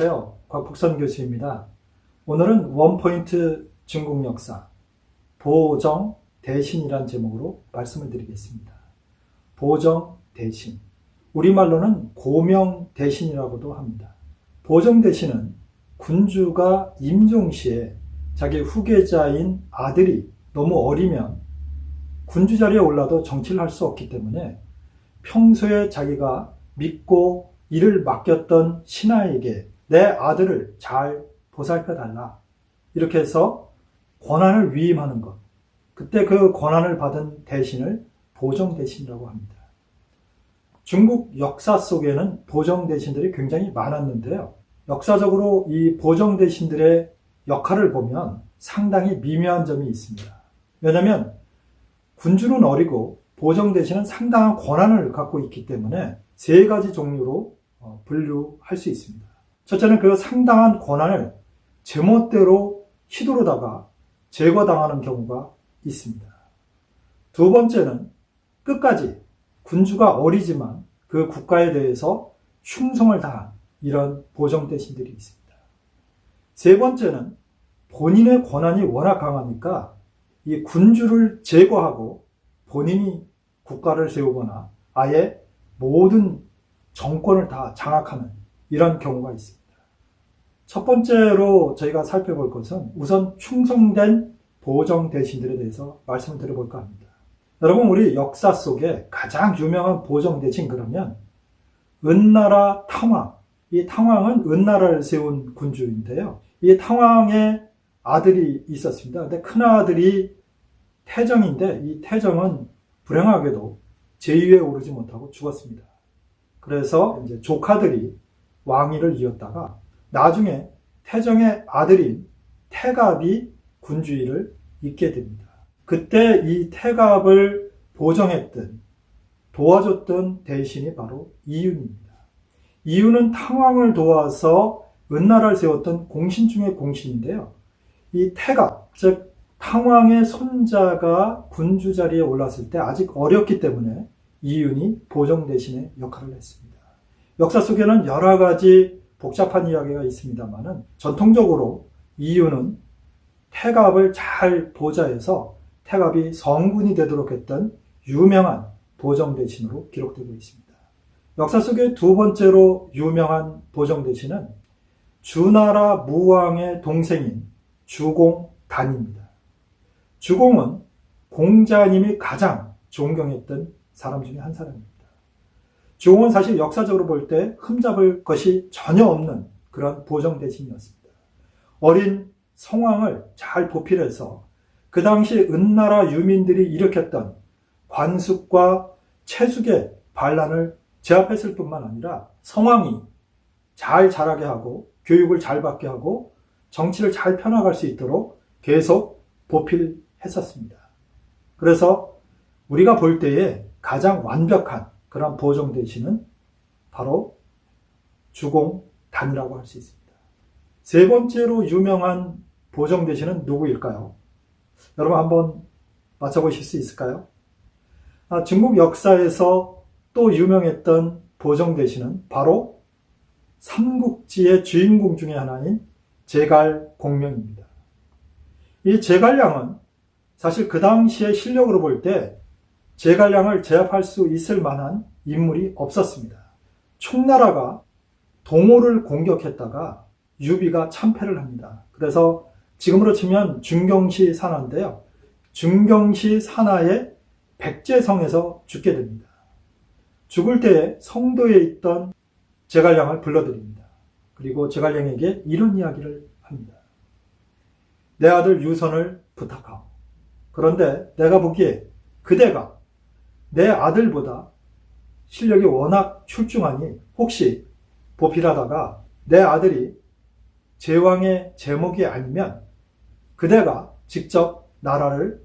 안녕하세요. 곽복선 교수입니다. 오늘은 원포인트 중국 역사, 보정 대신이란 제목으로 말씀을 드리겠습니다. 보정 대신, 우리말로는 고명 대신이라고도 합니다. 보정 대신은 군주가 임종시에 자기 후계자인 아들이 너무 어리면 군주 자리에 올라도 정치를 할 수 없기 때문에 평소에 자기가 믿고 일을 맡겼던 신하에게 내 아들을 잘 보살펴달라, 이렇게 해서 권한을 위임하는 것, 그때 그 권한을 받은 대신을 보정 대신이라고 합니다. 중국 역사 속에는 보정 대신들이 굉장히 많았는데요. 역사적으로 이 보정 대신들의 역할을 보면 상당히 미묘한 점이 있습니다. 왜냐하면 군주는 어리고 보정 대신은 상당한 권한을 갖고 있기 때문에 세 가지 종류로 분류할 수 있습니다. 첫째는 그 상당한 권한을 제멋대로 휘두르다가 제거당하는 경우가 있습니다. 두 번째는 끝까지 군주가 어리지만 그 국가에 대해서 충성을 다한 이런 보정 대신들이 있습니다. 세 번째는 본인의 권한이 워낙 강하니까 이 군주를 제거하고 본인이 국가를 세우거나 아예 모든 정권을 다 장악하는 이런 경우가 있습니다. 첫 번째로 저희가 살펴볼 것은 우선 충성된 보정 대신들에 대해서 말씀을 드려볼까 합니다. 여러분, 우리 역사 속에 가장 유명한 보정 대신 그러면 은나라 탕왕, 이 탕왕은 은나라를 세운 군주인데요. 이 탕왕의 아들이 있었습니다. 근데 큰아들이 태정인데 이 태정은 불행하게도 제위에 오르지 못하고 죽었습니다. 그래서 이제 조카들이 왕위를 이었다가 나중에 태정의 아들인 태갑이 군주위를 잇게 됩니다. 그때 이 태갑을 보정했던, 도와줬던 대신이 바로 이윤입니다. 이윤은 탕왕을 도와서 은나라를 세웠던 공신 중의 공신인데요. 이 태갑, 즉 탕왕의 손자가 군주 자리에 올랐을 때 아직 어렸기 때문에 이윤이 보정 대신의 역할을 했습니다. 역사 속에는 여러 가지 복잡한 이야기가 있습니다만 전통적으로 이윤은 태갑을 잘 보좌해서 태갑이 성군이 되도록 했던 유명한 보정 대신으로 기록되고 있습니다. 역사 속의 두 번째로 유명한 보정 대신은 주나라 무왕의 동생인 주공단입니다. 주공은 공자님이 가장 존경했던 사람 중에 한 사람입니다. 주공은 사실 역사적으로 볼 때 흠잡을 것이 전혀 없는 그런 보정 대신이었습니다. 어린 성왕을 잘 보필해서 그 당시 은나라 유민들이 일으켰던 관습과 채숙의 반란을 제압했을 뿐만 아니라 성왕이 잘 자라게 하고 교육을 잘 받게 하고 정치를 잘 펴나갈 수 있도록 계속 보필했었습니다. 그래서 우리가 볼 때에 가장 완벽한 그런 보정 대신은 바로 주공단이라고 할 수 있습니다. 세 번째로 유명한 보정 대신은 누구일까요? 여러분 한번 맞춰보실 수 있을까요? 중국 역사에서 또 유명했던 보정 대신은 바로 삼국지의 주인공 중에 하나인 제갈공명입니다. 이 제갈량은 사실 그 당시의 실력으로 볼 때 제갈량을 제압할 수 있을 만한 인물이 없었습니다. 총나라가 동호를 공격했다가 유비가 참패를 합니다. 그래서 지금으로 치면 중경시 산하인데요. 중경시 산하의 백제성에서 죽게 됩니다. 죽을 때에 성도에 있던 제갈량을 불러드립니다. 그리고 제갈량에게 이런 이야기를 합니다. 내 아들 유선을 부탁하오. 그런데 내가 보기에 그대가 내 아들보다 실력이 워낙 출중하니 혹시 보필하다가 내 아들이 제왕의 제목이 아니면 그대가 직접 나라를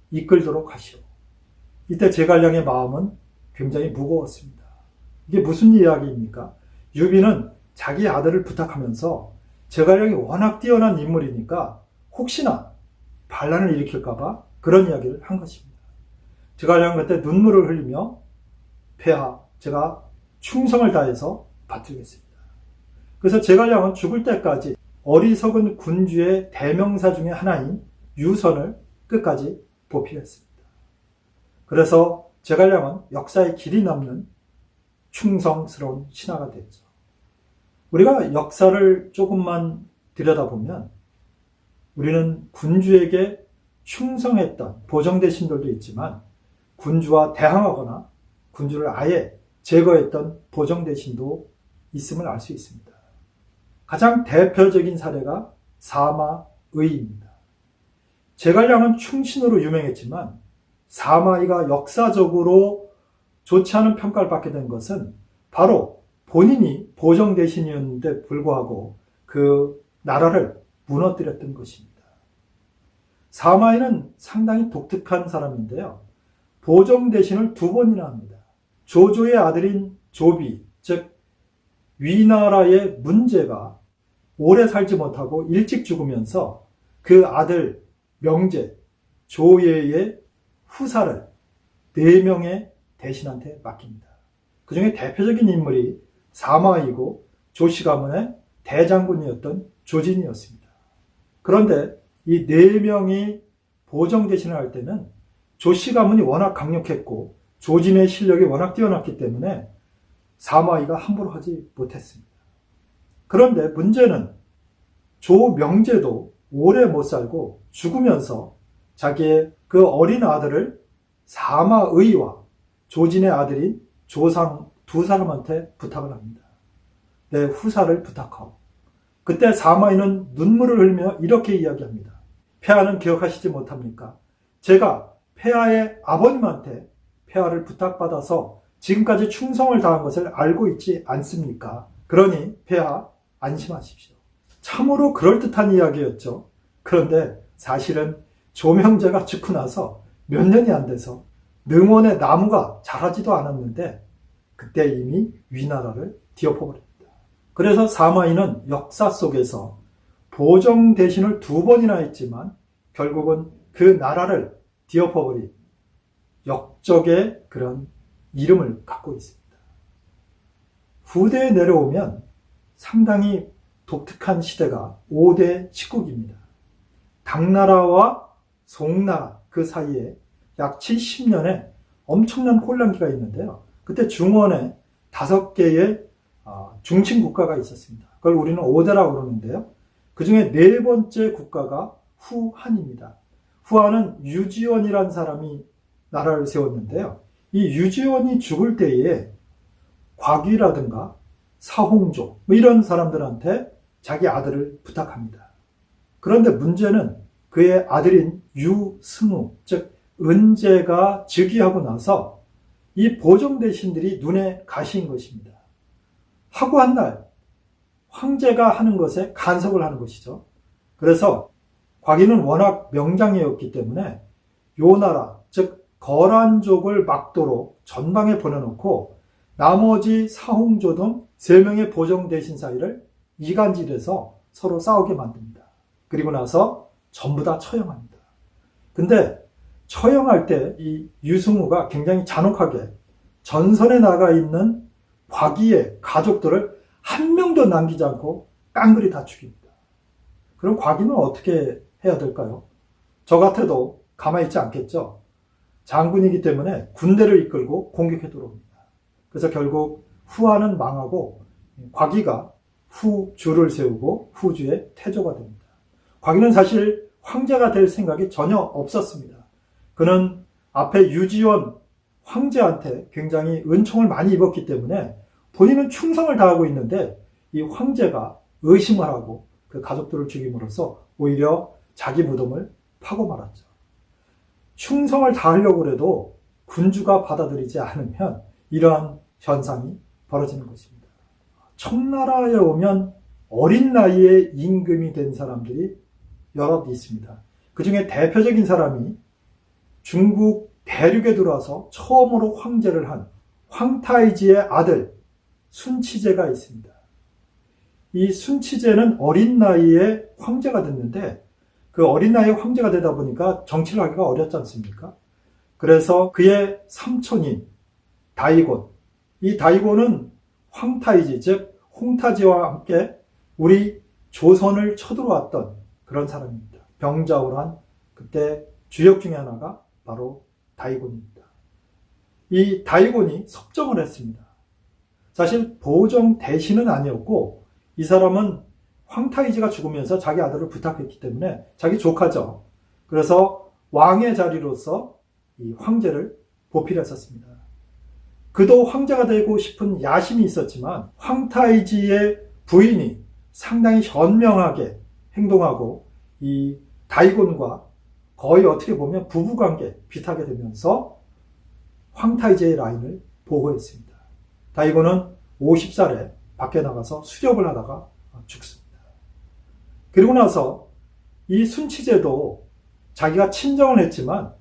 이끌도록 하시오. 이때 제갈량의 마음은 굉장히 무거웠습니다. 이게 무슨 이야기입니까? 유비는 자기 아들을 부탁하면서 제갈량이 워낙 뛰어난 인물이니까 혹시나 반란을 일으킬까봐 그런 이야기를 한 것입니다. 제갈량은 그때 눈물을 흘리며 폐하, 제가 충성을 다해서 받들겠습니다. 그래서 제갈량은 죽을 때까지 어리석은 군주의 대명사 중에 하나인 유선을 끝까지 보필했습니다. 그래서 제갈량은 역사에 길이 남는 충성스러운 신하가 됐죠. 우리가 역사를 조금만 들여다보면 우리는 군주에게 충성했던 보정대신들도 있지만 군주와 대항하거나 군주를 아예 제거했던 보정대신도 있음을 알 수 있습니다. 가장 대표적인 사례가 사마의입니다. 제갈량은 충신으로 유명했지만 사마의가 역사적으로 좋지 않은 평가를 받게 된 것은 바로 본인이 보정대신이었는데 불구하고 그 나라를 무너뜨렸던 것입니다. 사마의는 상당히 독특한 사람인데요. 보정대신을 2번이나 합니다. 조조의 아들인 조비, 즉 위나라의 문제가 오래 살지 못하고 일찍 죽으면서 그 아들 명제, 조예의 후사를 4명의 대신한테 맡깁니다. 그 중에 대표적인 인물이 사마의이고 조씨 가문의 대장군이었던 조진이었습니다. 그런데 이 4명이 보정대신을 할 때는 조씨 가문이 워낙 강력했고 조진의 실력이 워낙 뛰어났기 때문에 사마의가 함부로 하지 못했습니다. 그런데 문제는 조명제도 오래 못 살고 죽으면서 자기의 그 어린 아들을 사마의와 조진의 아들인 조상 2사람한테 부탁을 합니다. 내 후사를 부탁하오. 그때 사마의는 눈물을 흘리며 이렇게 이야기합니다. 폐하는 기억하시지 못합니까? 제가 폐하의 아버님한테 폐하를 부탁받아서 지금까지 충성을 다한 것을 알고 있지 않습니까? 그러니 폐하 안심하십시오. 참으로 그럴듯한 이야기였죠. 그런데 사실은 조명제가 죽고 나서 몇 년이 안 돼서 능원의 나무가 자라지도 않았는데 그때 이미 위나라를 뒤엎어버립니다. 그래서 사마의는 역사 속에서 보정대신을 2번이나 했지만 결국은 그 나라를 뒤엎어버린 역적의 그런 이름을 갖고 있습니다. 후대에 내려오면 상당히 독특한 시대가 5대 식국입니다. 당나라와 송나라 그 사이에 약 70년의 엄청난 혼란기가 있는데요. 그때 중원에 5개의 중심 국가가 있었습니다. 그걸 우리는 5대라고 그러는데요. 그 중에 4번째 국가가 후한입니다. 후한은 유지원이라는 사람이 나라를 세웠는데요. 이 유지원이 죽을 때에 곽위라든가 사홍조 이런 사람들한테 자기 아들을 부탁합니다. 그런데 문제는 그의 아들인 유승우, 즉 은제가 즉위하고 나서 이 보정대신들이 눈에 가시인 것입니다. 하고 한 날 황제가 하는 것에 간섭을 하는 것이죠. 그래서 곽위는 워낙 명장이었기 때문에 요나라, 즉 거란족을 막도록 전방에 보내놓고 나머지 사홍조 등 3명의 보정대신 사이를 이간질해서 서로 싸우게 만듭니다. 그리고 나서 전부 다 처형합니다. 근데 처형할 때 이 유승우가 굉장히 잔혹하게 전선에 나가 있는 곽위의 가족들을 한 명도 남기지 않고 깡그리 다 죽입니다. 그럼 곽위는 어떻게 해야 될까요? 저 같아도 가만히 있지 않겠죠. 장군이기 때문에 군대를 이끌고 공격해 들어옵니다. 그래서 결국 후한은 망하고 곽위가 후주를 세우고 후주의 태조가 됩니다. 곽위는 사실 황제가 될 생각이 전혀 없었습니다. 그는 앞에 유지원 황제한테 굉장히 은총을 많이 입었기 때문에 본인은 충성을 다하고 있는데 이 황제가 의심을 하고 그 가족들을 죽임으로써 오히려 자기 무덤을 파고 말았죠. 충성을 다하려고 해도 군주가 받아들이지 않으면 이러한 현상이 벌어지는 것입니다. 청나라에 오면 어린 나이에 임금이 된 사람들이 여럿 있습니다. 그 중에 대표적인 사람이 중국 대륙에 들어와서 처음으로 황제를 한 황타이지의 아들 순치제가 있습니다. 이 순치제는 어린 나이에 황제가 됐는데 그 어린 나이에 황제가 되다 보니까 정치를 하기가 어렵지 않습니까? 그래서 그의 삼촌인 다이곤, 이 다이곤은 황타이지, 즉 홍타지와 함께 우리 조선을 쳐들어왔던 그런 사람입니다. 병자호란 그때 주역 중에 하나가 바로 다이곤입니다. 이 다이곤이 섭정을 했습니다. 사실 보정 대신은 아니었고 이 사람은 황타이지가 죽으면서 자기 아들을 부탁했기 때문에 자기 조카죠. 그래서 왕의 자리로서 이 황제를 보필했었습니다. 그도 황제가 되고 싶은 야심이 있었지만 황타이지의 부인이 상당히 현명하게 행동하고 이 다이곤과 거의 어떻게 보면 부부관계 비슷하게 되면서 황타이지의 라인을 보호했습니다. 다이곤은 50살에 밖에 나가서 수렵을 하다가 죽습니다. 그리고 나서 이 순치제도 자기가 친정을 했지만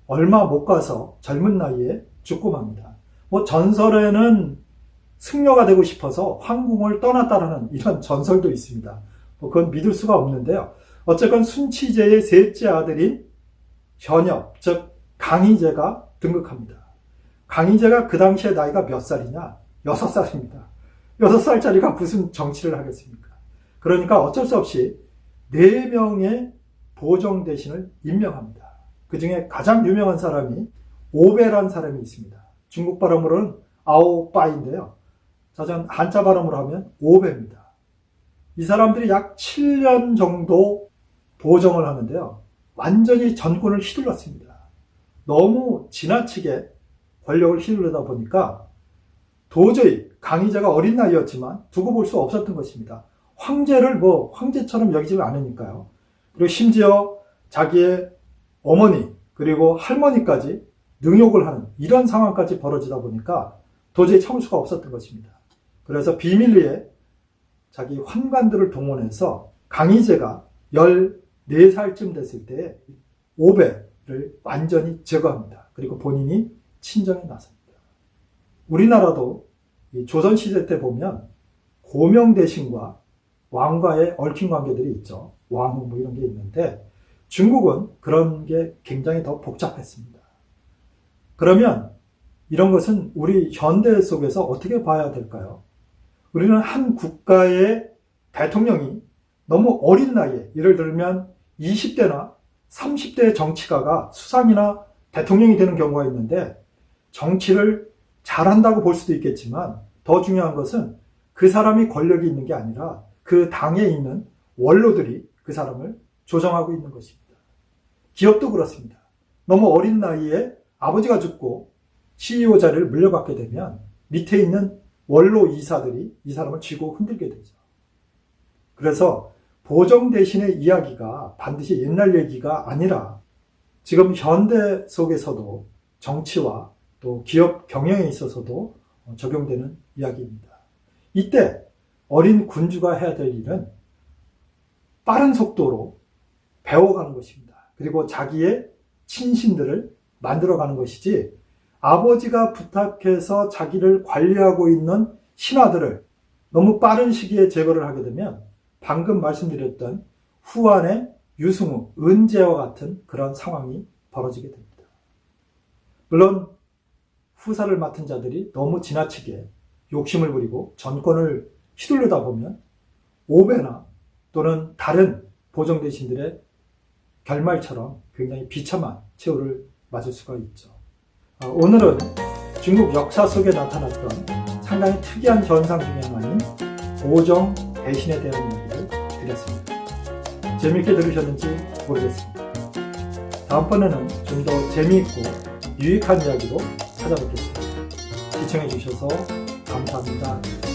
얼마 못 가서 젊은 나이에 죽고 맙니다. 전설에는 승려가 되고 싶어서 황궁을 떠났다라는 이런 전설도 있습니다. 그건 믿을 수가 없는데요. 어쨌건 순치제의 셋째 아들인 현엽, 즉 강희제가 등극합니다. 강희제가 그 당시에 나이가 몇 살이냐? 6살입니다. 6살짜리가 무슨 정치를 하겠습니까? 그러니까 어쩔 수 없이 4명의 보정 대신을 임명합니다. 그 중에 가장 유명한 사람이 오베란 사람이 있습니다. 중국 발음으로는 아오빠인데요. 한자 발음으로 하면 오베입니다. 이 사람들이 약 7년 정도 보정을 하는데요. 완전히 전권을 휘둘렀습니다. 너무 지나치게 권력을 휘둘르다 보니까 도저히 강희제가 어린 나이였지만 두고 볼 수 없었던 것입니다. 황제를 황제처럼 여기지 않으니까요. 그리고 심지어 자기의 어머니 그리고 할머니까지 능욕을 하는 이런 상황까지 벌어지다 보니까 도저히 참을 수가 없었던 것입니다. 그래서 비밀리에 자기 환관들을 동원해서 강희제가 14살쯤 됐을 때 오배를 완전히 제거합니다. 그리고 본인이 친정에 나섭니다. 우리나라도 조선시대 때 보면 고명대신과 왕과의 얽힌 관계들이 있죠. 왕후 이런 게 있는데 중국은 그런 게 굉장히 더 복잡했습니다. 그러면 이런 것은 우리 현대 속에서 어떻게 봐야 될까요? 우리는 한 국가의 대통령이 너무 어린 나이에, 예를 들면 20대나 30대의 정치가가 수상이나 대통령이 되는 경우가 있는데 정치를 잘한다고 볼 수도 있겠지만 더 중요한 것은 그 사람이 권력이 있는 게 아니라 그 당에 있는 원로들이 그 사람을 조정하고 있는 것입니다. 기업도 그렇습니다. 너무 어린 나이에 아버지가 죽고 CEO 자리를 물려받게 되면 밑에 있는 원로 이사들이 이 사람을 쥐고 흔들게 되죠. 그래서 보정 대신의 이야기가 반드시 옛날 얘기가 아니라 지금 현대 속에서도 정치와 또 기업 경영에 있어서도 적용되는 이야기입니다. 이때 어린 군주가 해야 될 일은 빠른 속도로 배워가는 것입니다. 그리고 자기의 친신들을 만들어가는 것이지 아버지가 부탁해서 자기를 관리하고 있는 신하들을 너무 빠른 시기에 제거를 하게 되면 방금 말씀드렸던 후한의 유승우, 은제와 같은 그런 상황이 벌어지게 됩니다. 물론 후사를 맡은 자들이 너무 지나치게 욕심을 부리고 전권을 휘둘르다 보면 오배나 또는 다른 보정 대신들의 결말처럼 굉장히 비참한 최후를 맞을 수가 있죠. 오늘은 중국 역사 속에 나타났던 상당히 특이한 현상 중에 하나인 보정 대신에 대한 이야기를 드렸습니다. 재미있게 들으셨는지 모르겠습니다. 다음번에는 좀 더 재미있고 유익한 이야기로 찾아뵙겠습니다. 시청해 주셔서 감사합니다.